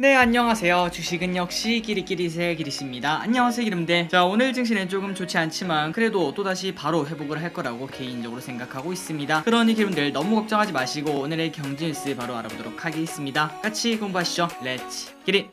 네, 안녕하세요. 주식은 역시 끼리끼리새 기리씨입니다. 안녕하세요, 기름들. 자, 오늘 증시는 조금 좋지 않지만 그래도 또다시 바로 회복을 할 거라고 개인적으로 생각하고 있습니다. 그러니 기름들 너무 걱정하지 마시고 오늘의 경제 뉴스 바로 알아보도록 하겠습니다. 같이 공부하시죠. 렛츠 기릿!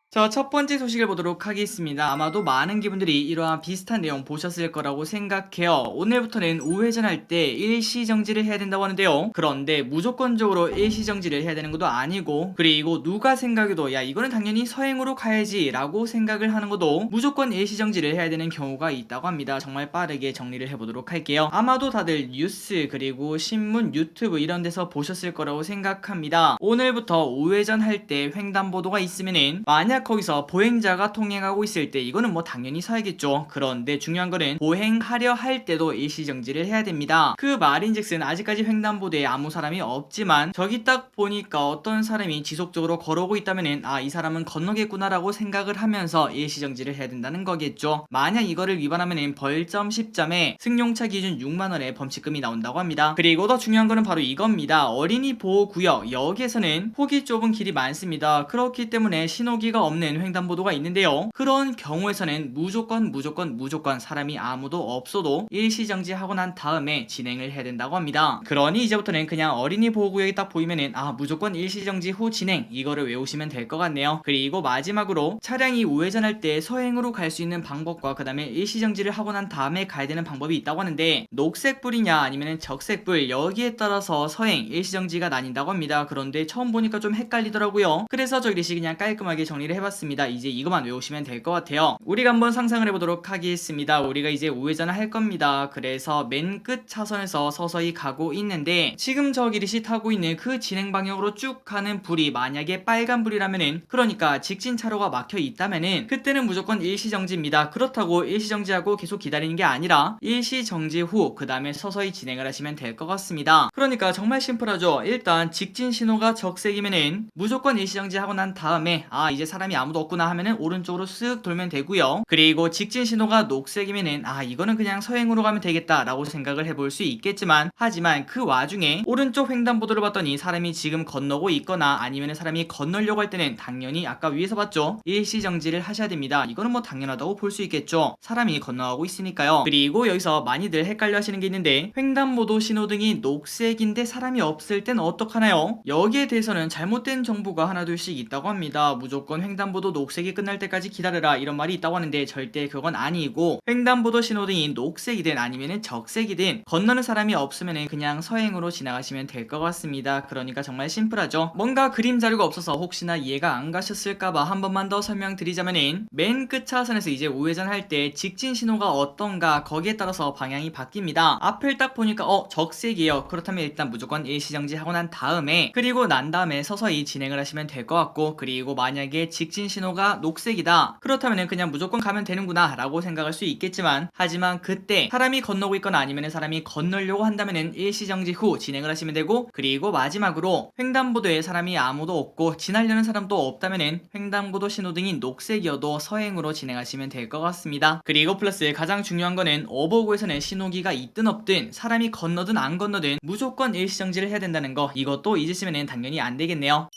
자, 첫 번째 소식을 보도록 하겠습니다. 아마도 많은 기분들이 이러한 비슷한 내용 보셨을 거라고 생각해요. 오늘부터는 우회전할 때 일시정지를 해야 된다고 하는데요. 그런데 무조건적으로 일시정지를 해야 되는 것도 아니고, 그리고 누가 생각해도 야 이거는 당연히 서행으로 가야지 라고 생각을 하는 것도 무조건 일시정지를 해야 되는 경우가 있다고 합니다. 정말 빠르게 정리를 해보도록 할게요. 아마도 다들 뉴스 그리고 신문, 유튜브 이런 데서 보셨을 거라고 생각합니다. 오늘부터 우회전할 때 횡단보도가 있으면은 만약 거기서 보행자가 통행하고 있을 때 이거는 뭐 당연히 서야겠죠. 그런데 중요한 거는 보행하려 할 때도 일시정지를 해야 됩니다. 그 말인즉슨 아직까지 횡단보도에 아무 사람이 없지만 저기 딱 보니까 어떤 사람이 지속적으로 걸어오고 있다면은 아, 이 사람은 건너겠구나 라고 생각을 하면서 일시정지를 해야 된다는 거겠죠. 만약 이거를 위반하면은 벌점 10점에 승용차 기준 6만원의 범칙금이 나온다고 합니다. 그리고 더 중요한 거는 바로 이겁니다. 어린이 보호구역 여기에서는 폭이 좁은 길이 많습니다. 그렇기 때문에 신호기가 없는 횡단보도가 있는데요. 그런 경우에서는 무조건 사람이 아무도 없어도 일시정지하고 난 다음에 진행을 해야 된다고 합니다. 그러니 이제부터는 그냥 어린이 보호구역이 딱 보이면은 아, 무조건 일시정지 후 진행, 이거를 외우시면 될 것 같네요. 그리고 마지막으로 차량이 우회전할 때 서행으로 갈 수 있는 방법과 그 다음에 일시정지를 하고 난 다음에 가야 되는 방법이 있다고 하는데, 녹색불이냐 아니면 적색불 여기에 따라서 서행, 일시정지가 나뉜다고 합니다. 그런데 처음 보니까 좀 헷갈리더라고요. 그래서 저 이리시 그냥 깔끔하게 정리를 해봤습니다. 이제 이것만 외우시면 될 것 같아요. 우리가 한번 상상을 해보도록 하겠습니다. 우리가 이제 우회전을 할 겁니다. 그래서 맨 끝 차선에서 서서히 가고 있는데 지금 저 기릿이 타고 있는 그 진행 방향으로 쭉 가는 불이 만약에 빨간 불이라면은, 그러니까 직진 차로가 막혀 있다면은 그때는 무조건 일시정지입니다. 그렇다고 일시정지하고 계속 기다리는 게 아니라 일시정지 후 그 다음에 서서히 진행을 하시면 될 것 같습니다. 그러니까 정말 심플하죠. 일단 직진 신호가 적색이면은 무조건 일시정지 하고 난 다음에 아, 이제 사람이 아무도 없구나 하면은 오른쪽으로 쓱 돌면 되고요. 그리고 직진 신호가 녹색이면은 아, 이거는 그냥 서행으로 가면 되겠다 라고 생각을 해볼 수 있겠지만, 하지만 그 와중에 오른쪽 횡단보도를 봤더니 사람이 지금 건너고 있거나 아니면 사람이 건너려고 할 때는 당연히 아까 위에서 봤죠, 일시정지를 하셔야 됩니다. 이거는 뭐 당연하다고 볼 수 있겠죠. 사람이 건너가고 있으니까요. 그리고 여기서 많이들 헷갈려 하시는 게 있는데, 횡단보도 신호등이 녹색인데 사람이 없을 땐 어떡하나요? 여기에 대해서는 잘못된 정보가 하나둘씩 있다고 합니다. 무조건 횡단보도 녹색이 끝날 때까지 기다려라 이런 말이 있다고 하는데 절대 그건 아니고, 횡단보도 신호등이 녹색이든 아니면 적색이든 건너는 사람이 없으면 그냥 서행으로 지나가시면 될 것 같습니다. 그러니까 정말 심플하죠. 뭔가 그림 자료가 없어서 혹시나 이해가 안 가셨을까봐 한 번만 더 설명드리자면은, 맨 끝 차선에서 이제 우회전할 때 직진 신호가 어떤가 거기에 따라서 방향이 바뀝니다. 앞을 딱 보니까 적색이에요. 그렇다면 일단 무조건 일시정지 하고 난 다음에, 그리고 난 다음에 서서히 진행을 하시면 될 것 같고, 그리고 만약에 직진 신호가 녹색이다 그렇다면 그냥 무조건 가면 되는구나 라고 생각할 수 있겠지만, 하지만 그때 사람이 건너고 있거나 아니면 사람이 건너려고 한다면 일시정지 후 진행을 하시면 되고, 그리고 마지막으로 횡단보도에 사람이 아무도 없고 지나려는 사람도 없다면 횡단보도 신호등이 녹색이어도 서행으로 진행하시면 될 것 같습니다. 그리고 플러스 가장 중요한 거는 어버구에서는 신호기가 있든 없든 사람이 건너든 안 건너든 무조건 일시정지를 해야 된다는 거, 이것도 잊으시면 당연히 안 되겠네요.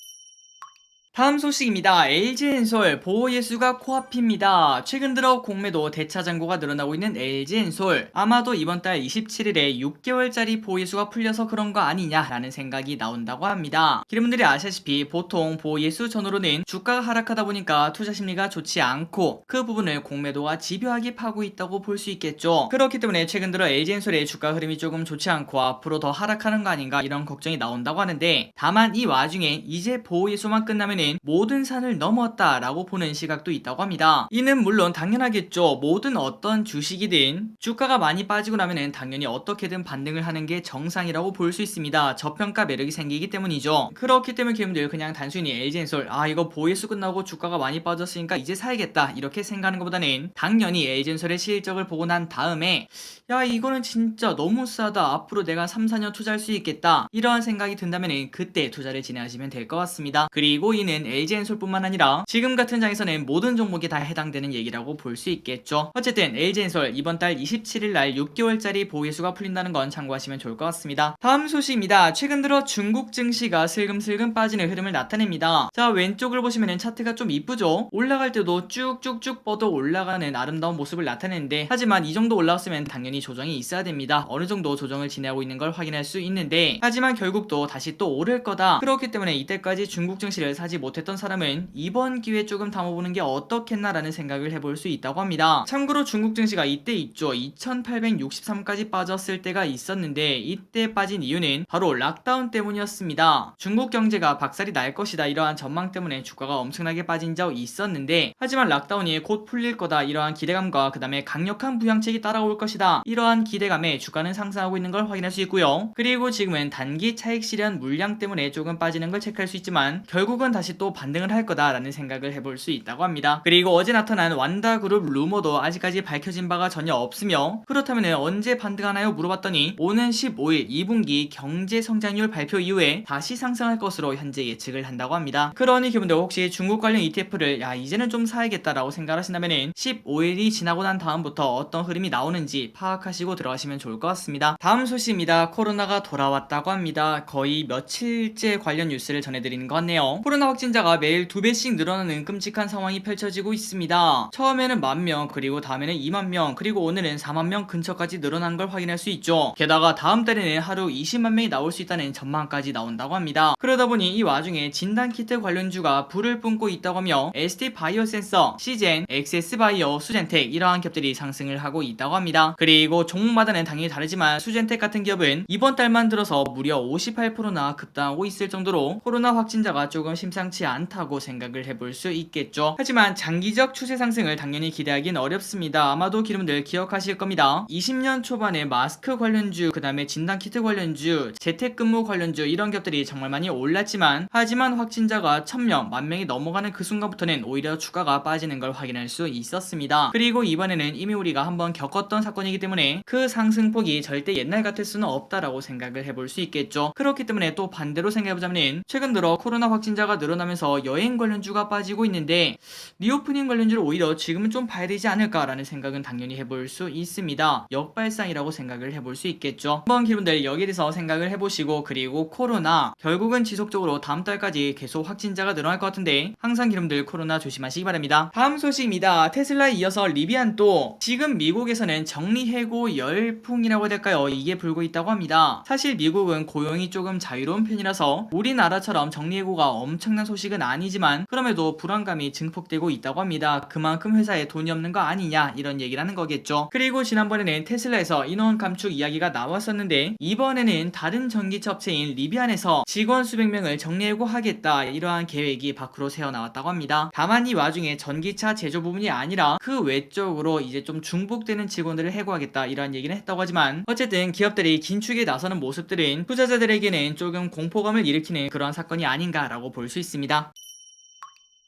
다음 소식입니다. LG엔솔 보호예수가 코앞입니다. 최근 들어 공매도 대차장고가 늘어나고 있는 LG엔솔, 아마도 이번 달 27일에 6개월짜리 보호예수가 풀려서 그런 거 아니냐라는 생각이 나온다고 합니다. 여러분들이 아시다시피 보통 보호예수 전후로는 주가가 하락하다 보니까 투자 심리가 좋지 않고 그 부분을 공매도가 집요하게 파고 있다고 볼 수 있겠죠. 그렇기 때문에 최근 들어 LG엔솔의 주가 흐름이 조금 좋지 않고 앞으로 더 하락하는 거 아닌가 이런 걱정이 나온다고 하는데, 다만 이 와중에 이제 보호예수만 끝나면은 모든 산을 넘었다라고 보는 시각도 있다고 합니다. 이는 물론 당연하겠죠. 모든 어떤 주식이든 주가가 많이 빠지고 나면은 당연히 어떻게든 반등을 하는 게 정상이라고 볼 수 있습니다. 저평가 매력이 생기기 때문이죠. 그렇기 때문에 기분들 그냥 단순히 LG엔솔 아, 이거 보이수 끝나고 주가가 많이 빠졌으니까 이제 사야겠다 이렇게 생각하는 것보다는 당연히 LG엔솔의 실적을 보고 난 다음에 야, 이거는 진짜 너무 싸다, 앞으로 내가 3, 4년 투자할 수 있겠다 이러한 생각이 든다면 그때 투자를 진행하시면 될 것 같습니다. 그리고 이는 우리는 LG엔솔뿐만 아니라 지금 같은 장에서는 모든 종목이 다 해당되는 얘기라고 볼 수 있겠죠. 어쨌든 LG엔솔 이번 달 27일날 6개월짜리 보유수가 풀린다는 건 참고하시면 좋을 것 같습니다. 다음 소식입니다. 최근 들어 중국 증시가 슬금슬금 빠지는 흐름을 나타냅니다. 자, 왼쪽을 보시면 차트가 좀 이쁘죠? 올라갈 때도 쭉쭉쭉 뻗어 올라가는 아름다운 모습을 나타내는데, 하지만 이 정도 올라왔으면 당연히 조정이 있어야 됩니다. 어느 정도 조정을 지내고 있는 걸 확인할 수 있는데, 하지만 결국 또 다시 또 오를 거다. 그렇기 때문에 이때까지 중국 증시를 사지 못했던 사람은 이번 기회에 조금 담아보는 게 어떻겠나라는 생각을 해볼 수 있다고 합니다. 참고로 중국 증시가 이때 있죠. 2863까지 빠졌을 때가 있었는데, 이때 빠진 이유는 바로 락다운 때문이었습니다. 중국 경제가 박살이 날 것이다, 이러한 전망 때문에 주가가 엄청나게 빠진 적이 있었는데, 하지만 락다운이 곧 풀릴 거다, 이러한 기대감과 그 다음에 강력한 부양책이 따라올 것이다, 이러한 기대감에 주가는 상승하고 있는 걸 확인할 수 있고요. 그리고 지금은 단기 차익 실현 물량 때문에 조금 빠지는 걸 체크할 수 있지만 결국은 다시 또 반등을 할 거다라는 생각을 해볼 수 있다고 합니다. 그리고 어제 나타난 완다그룹 루머도 아직까지 밝혀진 바가 전혀 없으며, 그렇다면 언제 반등하나요? 물어봤더니 오는 15일 2분기 경제 성장률 발표 이후에 다시 상승할 것으로 현재 예측을 한다고 합니다. 그러니 기분들 혹시 중국 관련 ETF를 이제는 좀 사야겠다라고 생각하신다면 15일이 지나고 난 다음부터 어떤 흐름이 나오는지 파악하시고 들어가시면 좋을 것 같습니다. 다음 소식입니다. 코로나가 돌아왔다고 합니다. 거의 며칠째 관련 뉴스를 전해드리는 것 같네요. 코로나 확진자가 매일 2배씩 늘어나는 끔찍한 상황이 펼쳐지고 있습니다. 처음에는 10,000명, 그리고 다음에는 20,000명, 그리고 오늘은 40,000명 근처까지 늘어난 걸 확인할 수 있죠. 게다가 다음 달에는 하루 20만 명이 나올 수 있다는 전망까지 나온다고 합니다. 그러다 보니 이 와중에 진단키트 관련주가 불을 뿜고 있다고 하며 ST바이오센서, 시젠, 엑세스바이오, 수젠텍 이러한 기업들이 상승을 하고 있다고 합니다. 그리고 종목마다는 당연히 다르지만 수젠텍 같은 기업은 이번 달만 들어서 무려 58%나 급등하고 있을 정도로 코로나 확진자가 조금 심상치 않다고 생각을 해볼 수 있겠죠. 하지만 장기적 추세 상승을 당연히 기대하긴 어렵습니다. 아마도 기름들 기억하실 겁니다. 20년 초반에 마스크 관련주, 그 다음에 진단키트 관련주, 재택근무 관련주 이런 기업들이 정말 많이 올랐지만, 하지만 확진자가 1,000명, 10,000명이 넘어가는 그 순간부터는 오히려 주가가 빠지는 걸 확인할 수 있었습니다. 그리고 이번에는 이미 우리가 한번 겪었던 사건이기 때문에 그 상승폭이 절대 옛날 같을 수는 없다라고 생각을 해볼 수 있겠죠. 그렇기 때문에 또 반대로 생각해보자면 최근 들어 코로나 확진자가 늘어나면서 여행 관련주가 빠지고 있는데, 리오프닝 관련주를 오히려 지금은 좀 봐야 되지 않을까라는 생각은 당연히 해볼 수 있습니다. 역발상이라고 생각을 해볼 수 있겠죠. 한번 기분들 여기에 대해서 생각을 해보시고, 그리고 코로나 결국은 지속적으로 다음 달까지 계속 확진자가 늘어날 것 같은데 항상 기름들 코로나 조심하시기 바랍니다. 다음 소식입니다. 테슬라에 이어서 리비안도 지금 미국에서는 정리해고 열풍이라고 해야 될까요? 이게 불고 있다고 합니다. 사실 미국은 고용이 조금 자유로운 편이라서 우리나라처럼 정리해고가 엄청난 소식은 아니지만 그럼에도 불안감이 증폭되고 있다고 합니다. 그만큼 회사에 돈이 없는 거 아니냐, 이런 얘기를 하는 거겠죠. 그리고 지난번에는 테슬라에서 인원 감축 이야기가 나왔었는데, 이번에는 다른 전기차 업체인 리비안에서 직원 수백 명을 정리해고하겠다, 이러한 계획이 밖으로 새어나왔다고 합니다. 다만 이 와중에 전기차 제조 부분이 아니라 그 외적으로 이제 좀 중복되는 직원들을 해고하겠다, 이러한 얘기는 했다고 하지만, 어쨌든 기업들이 긴축에 나서는 모습들은 투자자들에게는 조금 공포감을 일으키는 그러한 사건이 아닌가라고 볼 수 있습니다.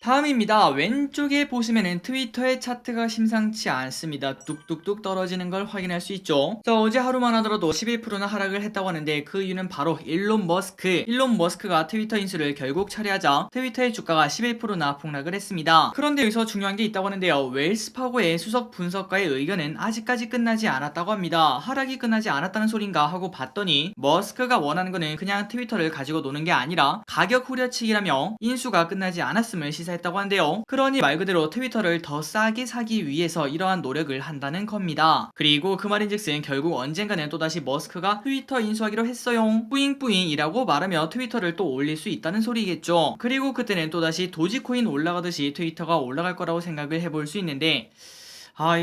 다음입니다. 왼쪽에 보시면은 트위터의 차트가 심상치 않습니다. 뚝뚝뚝 떨어지는 걸 확인할 수 있죠. 자, 어제 하루만 하더라도 11%나 하락을 했다고 하는데 그 이유는 바로 일론 머스크가 트위터 인수를 결국 철회하자 트위터의 주가가 11%나 폭락을 했습니다. 그런데 여기서 중요한 게 있다고 하는데요. 웰스파고의 수석 분석가의 의견은 아직까지 끝나지 않았다고 합니다. 하락이 끝나지 않았다는 소린가 하고 봤더니 머스크가 원하는 거는 그냥 트위터를 가지고 노는 게 아니라 가격 후려치기라며 인수가 끝나지 않았음을 시사했다고 하는데요. 그러니 말 그대로 트위터를 더 싸게 사기 위해서 이러한 노력을 한다는 겁니다. 그리고 그 말인즉슨 결국 언젠가는 또다시 머스크가 트위터 인수하기로 했어요, 뿌잉뿌잉이라고 말하며 트위터를 또 올릴 수 있다는 소리겠죠. 그리고 그때는 또다시 도지코인 올라가듯이 트위터가 올라갈 거라고 생각을 해볼 수 있는데,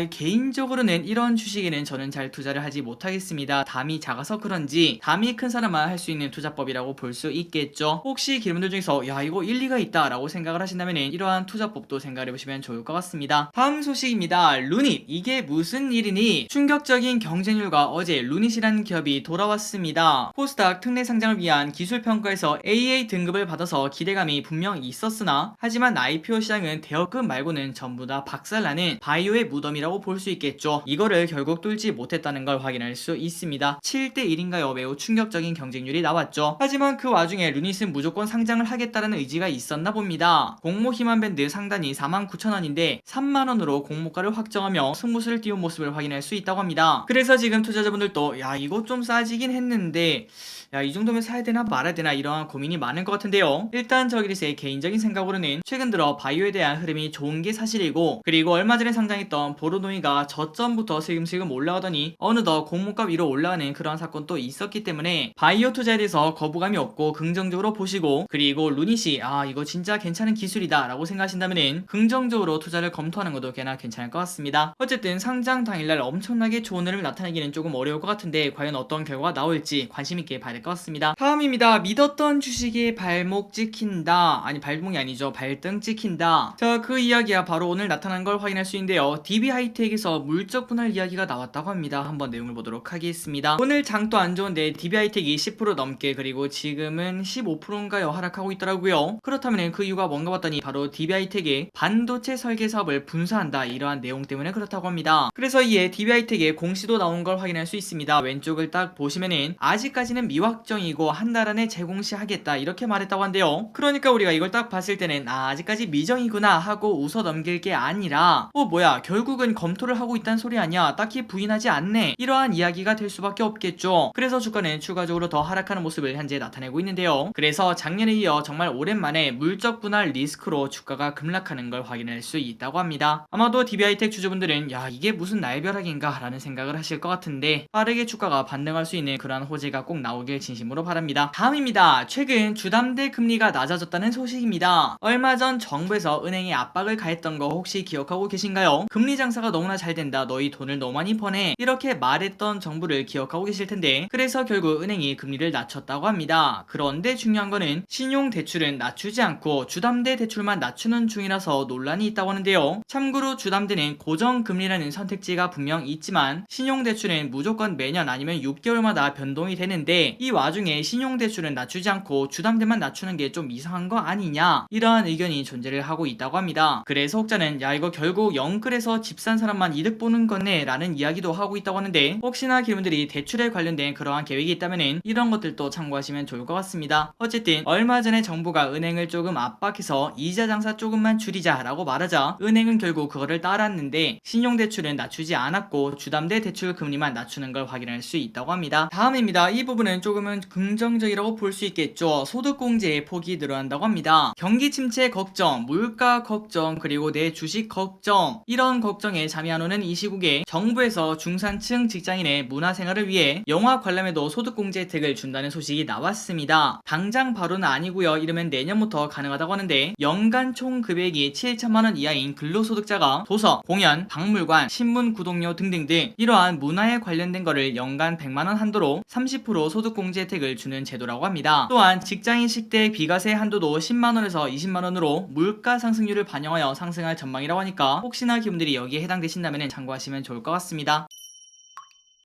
개인적으로는 이런 주식에는 저는 잘 투자를 하지 못하겠습니다. 담이 작아서 그런지 담이 큰 사람만 할 수 있는 투자법이라고 볼 수 있겠죠. 혹시 기름들 중에서 이거 일리가 있다 라고 생각을 하신다면 이러한 투자법도 생각을 해보시면 좋을 것 같습니다. 다음 소식입니다. 루닛, 이게 무슨 일이니? 충격적인 경쟁률과 어제 루닛이라는 기업이 돌아왔습니다. 코스닥 특례 상장을 위한 기술평가에서 AA 등급을 받아서 기대감이 분명 있었으나, 하지만 IPO 시장은 대여급 말고는 전부 다 박살나는 바이오에 묻어 무덤이라고 볼 수 있겠죠. 이거를 결국 뚫지 못했다는 걸 확인할 수 있습니다. 7대1인가요? 매우 충격적인 경쟁률이 나왔죠. 하지만 그 와중에 루닛은 무조건 상장을 하겠다는 의지가 있었나 봅니다. 공모 희망밴드 상단이 49,000원인데 3만원으로 공모가를 확정하며 승부수를 띄운 모습을 확인할 수 있다고 합니다. 그래서 지금 투자자분들도 야 이거 좀 싸지긴 했는데 야 이 정도면 사야 되나 말아야 되나 이러한 고민이 많을 것 같은데요. 일단 저기리스의 개인적인 생각으로는 최근 들어 바이오에 대한 흐름이 좋은 게 사실이고, 그리고 얼마 전에 상장했던 보르노이가 저점부터 슬금슬금 올라가더니 어느덧 공모가 위로 올라가는 그러한 사건도 있었기 때문에 바이오 투자에 대해서 거부감이 없고 긍정적으로 보시고, 그리고 루닛이 아 이거 진짜 괜찮은 기술이다 라고 생각하신다면 긍정적으로 투자를 검토하는 것도 꽤나 괜찮을 것 같습니다. 어쨌든 상장 당일날 엄청나게 좋은 흐름을 나타내기는 조금 어려울 것 같은데 과연 어떤 결과가 나올지 관심있게 봐야 될 것 같습니다. 다음입니다. 믿었던 주식이 발목 찍힌다. 아니 발목이 아니죠. 발등 찍힌다. 자, 그 이야기야 바로 오늘 나타난 걸 확인할 수 있는데요. DB 하이텍에서 물적 분할 이야기가 나왔다고 합니다. 한번 내용을 보도록 하겠습니다. 오늘 장도 안 좋은데 DB 하이텍이 10% 넘게, 그리고 지금은 15%인가요? 하락하고 있더라고요. 그렇다면 그 이유가 뭔가 봤더니 바로 DB 하이텍의 반도체 설계 사업을 분사한다, 이러한 내용 때문에 그렇다고 합니다. 그래서 이에 DB 하이텍의 공시도 나온 걸 확인할 수 있습니다. 왼쪽을 딱 보시면은 아직까지는 미확정이고 한 달 안에 재공시하겠다 이렇게 말했다고 한대요. 그러니까 우리가 이걸 딱 봤을 때는 아직까지 미정이구나 하고 웃어 넘길 게 아니라 뭐야 결국은 검토를 하고 있다는 소리 아니야, 딱히 부인하지 않네, 이러한 이야기가 될 수밖에 없겠죠. 그래서 주가는 추가적으로 더 하락하는 모습을 현재 나타내고 있는데요. 그래서 작년에 이어 정말 오랜만에 물적 분할 리스크로 주가가 급락하는 걸 확인할 수 있다고 합니다. 아마도 DB하이텍 주주분들은 야 이게 무슨 날벼락인가 라는 생각을 하실 것 같은데, 빠르게 주가가 반등할 수 있는 그러한 호재가 꼭 나오길 진심으로 바랍니다. 다음입니다. 최근 주담대 금리가 낮아졌다는 소식입니다. 얼마 전 정부에서 은행에 압박을 가했던 거 혹시 기억하고 계신가요? 금리 장사가 너무나 잘 된다, 너희 돈을 너무 많이 버네, 이렇게 말했던 정부를 기억하고 계실 텐데, 그래서 결국 은행이 금리를 낮췄다고 합니다. 그런데 중요한 거는 신용 대출은 낮추지 않고 주담대 대출만 낮추는 중이라서 논란이 있다고 하는데요. 참고로 주담대는 고정금리라는 선택지가 분명 있지만 신용대출은 무조건 매년 아니면 6개월마다 변동이 되는데, 이 와중에 신용대출은 낮추지 않고 주담대만 낮추는 게 좀 이상한 거 아니냐, 이러한 의견이 존재를 하고 있다고 합니다. 그래서 혹자는 야 이거 결국 영끌에서 집 산 사람만 이득 보는 거네 라는 이야기도 하고 있다고 하는데, 혹시나 기분들이 대출에 관련된 그러한 계획이 있다면 이런 것들도 참고하시면 좋을 것 같습니다. 어쨌든 얼마 전에 정부가 은행을 조금 압박해서 이자 장사 조금만 줄이자 라고 말하자 은행은 결국 그거를 따랐는데 신용대출은 낮추지 않았고 주담대 대출 금리만 낮추는 걸 확인할 수 있다고 합니다. 다음입니다. 이 부분은 조금은 긍정적이라고 볼 수 있겠죠. 소득공제의 폭이 늘어난다고 합니다. 경기 침체 걱정, 물가 걱정, 그리고 내 주식 걱정, 이런 걱정에 잠이 안 오는 이 시국에 정부에서 중산층 직장인의 문화생활을 위해 영화 관람에도 소득공제 혜택을 준다는 소식이 나왔습니다. 당장 바로는 아니고요. 이러면 내년부터 가능하다고 하는데, 연간 총 금액이 7천만원 이하인 근로소득자가 도서, 공연, 박물관, 신문 구독료 등등등 이러한 문화에 관련된 거를 연간 100만원 한도로 30% 소득공제 혜택을 주는 제도라고 합니다. 또한 직장인 식대 비과세 한도도 10만원에서 20만원으로 물가 상승률을 반영하여 상승할 전망이라고 하니까 혹시나 기분들이 여기에 해당되신다면 참고하시면 좋을 것 같습니다.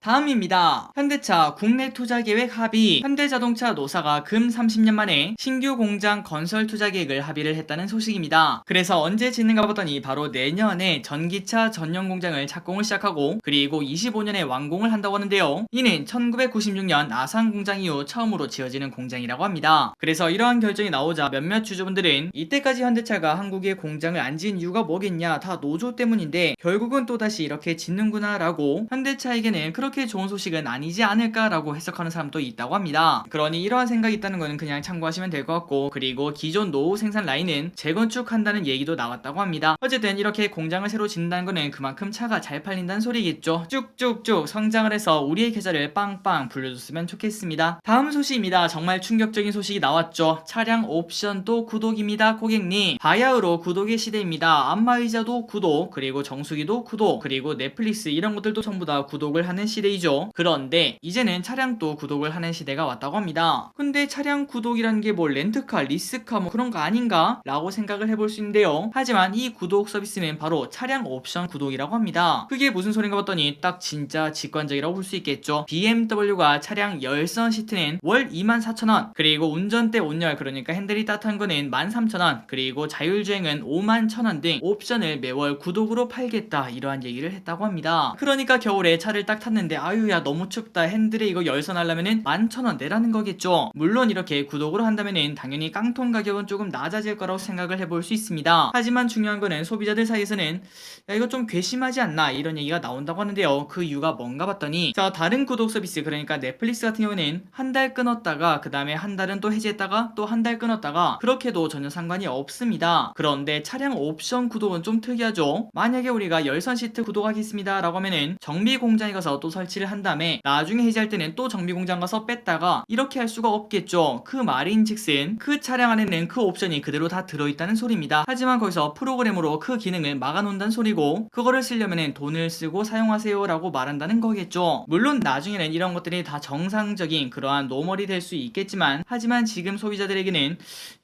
다음입니다. 현대차 국내 투자 계획 합의. 현대자동차 노사가 금 30년 만에 신규 공장 건설 투자 계획을 합의를 했다는 소식입니다. 그래서 언제 짓는가 보더니 바로 내년에 전기차 전용 공장을 착공을 시작하고, 그리고 25년에 완공을 한다고 하는데요. 이는 1996년 아산 공장 이후 처음으로 지어지는 공장이라고 합니다. 그래서 이러한 결정이 나오자 몇몇 주주분들은 이때까지 현대차가 한국에 공장을 안 지은 이유가 뭐겠냐, 다 노조 때문인데 결국은 또다시 이렇게 짓는구나 라고, 현대차에게는 그렇게 좋은 소식은 아니지 않을까라고 해석하는 사람도 있다고 합니다. 그러니 이러한 생각이 있다는 거는 그냥 참고하시면 될 것 같고, 그리고 기존 노후 생산 라인은 재건축한다는 얘기도 나왔다고 합니다. 어쨌든 이렇게 공장을 새로 짓는다는 거는 그만큼 차가 잘 팔린다는 소리겠죠. 쭉쭉쭉 성장을 해서 우리의 계좌를 빵빵 불려줬으면 좋겠습니다. 다음 소식입니다. 정말 충격적인 소식이 나왔죠. 차량 옵션도 구독입니다 고객님. 바야흐로 구독의 시대입니다. 안마의자도 구독, 그리고 정수기도 구독, 그리고 넷플릭스 이런 것들도 전부 다 구독을 하는 시대 시대이죠. 그런데 이제는 차량도 구독을 하는 시대가 왔다고 합니다. 근데 차량 구독이라는 게 뭐 렌트카, 리스카 뭐 그런 거 아닌가? 라고 생각을 해볼 수 있는데요. 하지만 이 구독 서비스는 바로 차량 옵션 구독이라고 합니다. 그게 무슨 소린가 봤더니 딱 진짜 직관적이라고 볼 수 있겠죠. BMW가 차량 열선 시트는 월 24,000원, 그리고 운전대 온열 그러니까 핸들이 따뜻한 거는 13,000원, 그리고 자율주행은 51,000원 등 옵션을 매월 구독으로 팔겠다, 이러한 얘기를 했다고 합니다. 그러니까 겨울에 차를 딱 탔는데 아유야 너무 춥다, 핸들에 이거 열선하려면은 11,000원 내라는 거겠죠. 물론 이렇게 구독으로 한다면은 당연히 깡통 가격은 조금 낮아질 거라고 생각을 해볼 수 있습니다. 하지만 중요한 거는 소비자들 사이에서는 야 이거 좀 괘씸하지 않나, 이런 얘기가 나온다고 하는데요. 그 이유가 뭔가 봤더니, 자, 다른 구독 서비스 그러니까 넷플릭스 같은 경우는 한 달 끊었다가 그 다음에 한 달은 또 해지했다가 또 한 달 끊었다가 그렇게도 전혀 상관이 없습니다. 그런데 차량 옵션 구독은 좀 특이하죠. 만약에 우리가 열선 시트 구독하겠습니다 라고 하면은 정비 공장에 가서 또 설치를 한 다음에 나중에 해지할 때는 또 정비 공장 가서 뺐다가 이렇게 할 수가 없겠죠. 그 말인즉슨 그 차량 안에는 그 옵션이 그대로 다 들어있다는 소리입니다. 하지만 거기서 프로그램으로 그 기능을 막아놓는다는 소리고, 그거를 쓰려면은 돈을 쓰고 사용하세요 라고 말한다는 거겠죠. 물론 나중에는 이런 것들이 다 정상적인 그러한 노멀이 될 수 있겠지만, 하지만 지금 소비자들에게는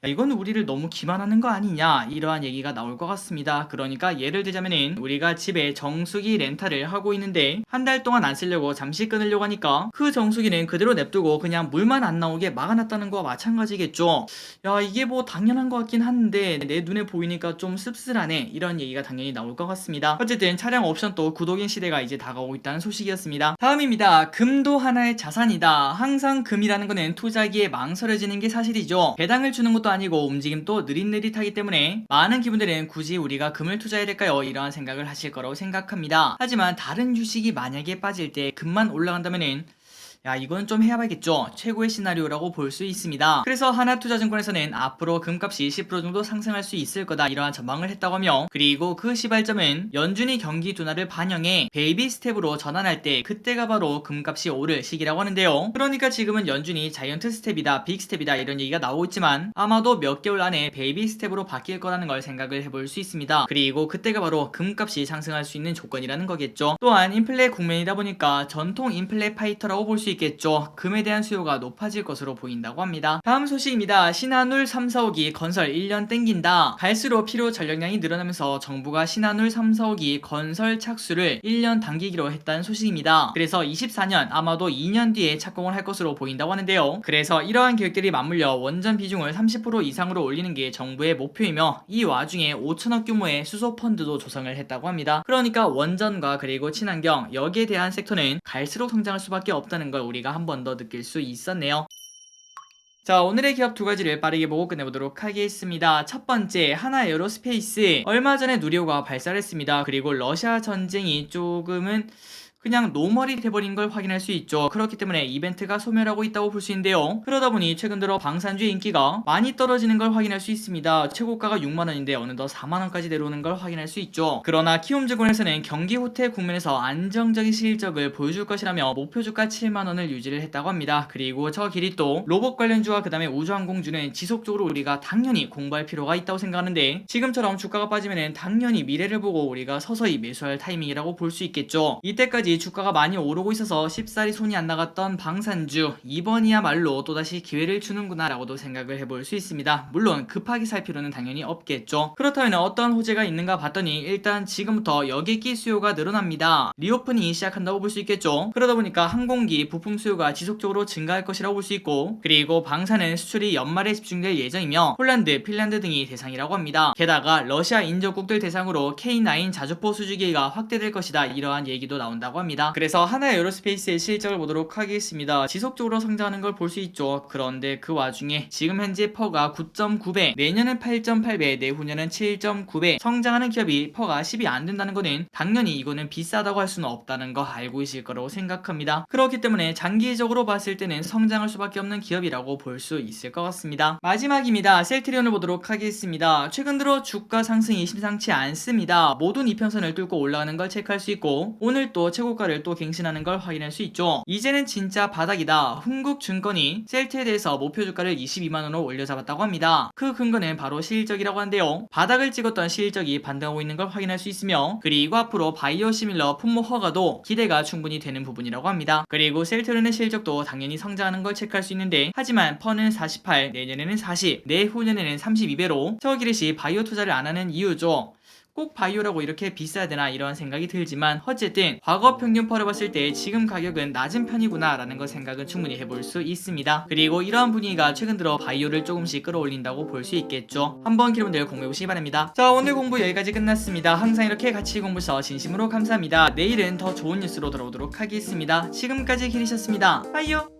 야, 이건 우리를 너무 기만하는 거 아니냐, 이러한 얘기가 나올 것 같습니다. 그러니까 예를 들자면은 우리가 집에 정수기 렌탈을 하고 있는데 한 달 동안 안 쓰려고 잠시 끊으려고 하니까 그 정수기는 그대로 냅두고 그냥 물만 안 나오게 막아놨다는 거와 마찬가지겠죠. 야 이게 뭐 당연한 것 같긴 한데 내 눈에 보이니까 좀 씁쓸하네, 이런 얘기가 당연히 나올 것 같습니다. 어쨌든 차량 옵션 또 구독인 시대가 이제 다가오고 있다는 소식이었습니다. 다음입니다. 금도 하나의 자산이다. 항상 금이라는 거는 투자기에 망설여지는 게 사실이죠. 배당을 주는 것도 아니고 움직임도 느릿느릿하기 때문에 많은 기분들은 굳이 우리가 금을 투자해야 될까요? 이러한 생각을 하실 거라고 생각합니다. 하지만 다른 주식이 만약에 빠질 때 금만 올라간다면은 야 이건 좀 해봐야겠죠. 최고의 시나리오라고 볼 수 있습니다. 그래서 하나투자증권에서는 앞으로 금값이 10% 정도 상승할 수 있을 거다, 이러한 전망을 했다고 하며, 그리고 그 시발점은 연준이 경기 둔화를 반영해 베이비 스텝으로 전환할 때 그때가 바로 금값이 오를 시기라고 하는데요. 그러니까 지금은 연준이 자이언트 스텝이다, 빅 스텝이다 이런 얘기가 나오고 있지만 아마도 몇 개월 안에 베이비 스텝으로 바뀔 거라는 걸 생각을 해볼 수 있습니다. 그리고 그때가 바로 금값이 상승할 수 있는 조건이라는 거겠죠. 또한 인플레 국면이다 보니까 전통 인플레 파이터라고 볼 수 있겠죠. 금에 대한 수요가 높아질 것으로 보인다고 합니다. 다음 소식입니다. 신한울 3, 4호기 건설 1년 땡긴다. 갈수록 필요 전력량이 늘어나면서 정부가 신한울 3, 4호기 건설 착수를 1년 당기기로 했다는 소식입니다. 그래서 24년 아마도 2년 뒤에 착공을 할 것으로 보인다고 하는데요. 그래서 이러한 계획들이 맞물려 원전 비중을 30% 이상으로 올리는 게 정부의 목표이며, 이 와중에 5천억 규모의 수소 펀드도 조성을 했다고 합니다. 그러니까 원전과 그리고 친환경 여기에 대한 섹터는 갈수록 성장할 수밖에 없다는 걸 우리가 한 번 더 느낄 수 있었네요. 자, 오늘의 기업 두 가지를 빠르게 보고 끝내보도록 하겠습니다. 첫 번째, 하나에어로스페이스. 얼마 전에 누리호가 발사를 했습니다. 그리고 러시아 전쟁이 조금은 그냥 노멀이 돼버린 걸 확인할 수 있죠. 그렇기 때문에 이벤트가 소멸하고 있다고 볼 수 있는데요. 그러다 보니 최근 들어 방산주의 인기가 많이 떨어지는 걸 확인할 수 있습니다. 최고가가 6만원인데 어느덧 4만원까지 내려오는 걸 확인할 수 있죠. 그러나 키움증권에서는 경기 후퇴 국면에서 안정적인 실적을 보여줄 것이라며 목표주가 7만원을 유지를 했다고 합니다. 그리고 저 길이 또 로봇 관련주와 그 다음에 우주항공주는 지속적으로 우리가 당연히 공부할 필요가 있다고 생각하는데, 지금처럼 주가가 빠지면 당연히 미래를 보고 우리가 서서히 매수할 타이밍이라고 볼 수 있겠죠. 이때까지 주가가 많이 오르고 있어서 쉽사리 손이 안 나갔던 방산주, 이번이야말로 또다시 기회를 주는구나 라고도 생각을 해볼 수 있습니다. 물론 급하게 살 필요는 당연히 없겠죠. 그렇다면 어떤 호재가 있는가 봤더니 일단 지금부터 여객기 수요가 늘어납니다. 리오프닝이 시작한다고 볼 수 있겠죠. 그러다 보니까 항공기 부품 수요가 지속적으로 증가할 것이라고 볼 수 있고, 그리고 방산은 수출이 연말에 집중될 예정이며 폴란드, 핀란드 등이 대상이라고 합니다. 게다가 러시아 인접국들 대상으로 K9 자주포 수주기회가 확대될 것이다, 이러한 얘기도 나온다고 합니다. 그래서 하나에어로스페이스의 실적을 보도록 하겠습니다. 지속적으로 성장하는 걸 볼 수 있죠. 그런데 그 와중에 지금 현재 퍼가 9.9배, 내년은 8.8배, 내후년은 7.9배 성장하는 기업이 퍼가 10이 안 된다는 거는 당연히 이거는 비싸다고 할 수는 없다는 거 알고 계실 거라고 생각합니다. 그렇기 때문에 장기적으로 봤을 때는 성장할 수밖에 없는 기업이라고 볼 수 있을 것 같습니다. 마지막입니다. 셀트리온을 보도록 하겠습니다. 최근 들어 주가 상승이 심상치 않습니다. 모든 이평선을 뚫고 올라가는 걸 체크할 수 있고, 오늘 또 최고 최고가를 또 갱신하는 걸 확인할 수 있죠. 이제는 진짜 바닥이다. 흥국증권이 셀트에 대해서 목표 주가를 22만원으로 올려잡았다고 합니다. 그 근거는 바로 실적이라고 하는데요. 바닥을 찍었던 실적이 반등하고 있는 걸 확인할 수 있으며, 그리고 앞으로 바이오시밀러 품목 허가도 기대가 충분히 되는 부분이라고 합니다. 그리고 셀트론의 실적도 당연히 성장하는 걸 체크할 수 있는데, 하지만 펀은 48, 내년에는 40, 내후년에는 32배로 저기르시 바이오 투자를 안 하는 이유죠. 꼭 바이오라고 이렇게 비싸야 되나 이런 생각이 들지만, 어쨌든 과거 평균퍼를 봤을 때 지금 가격은 낮은 편이구나 라는 걸 생각은 충분히 해볼 수 있습니다. 그리고 이러한 분위기가 최근 들어 바이오를 조금씩 끌어올린다고 볼 수 있겠죠. 한번 여러분들 공부해보시기 바랍니다. 자, 오늘 공부 여기까지 끝났습니다. 항상 이렇게 같이 공부해서 진심으로 감사합니다. 내일은 더 좋은 뉴스로 돌아오도록 하겠습니다. 지금까지 기리셨습니다. 바이오.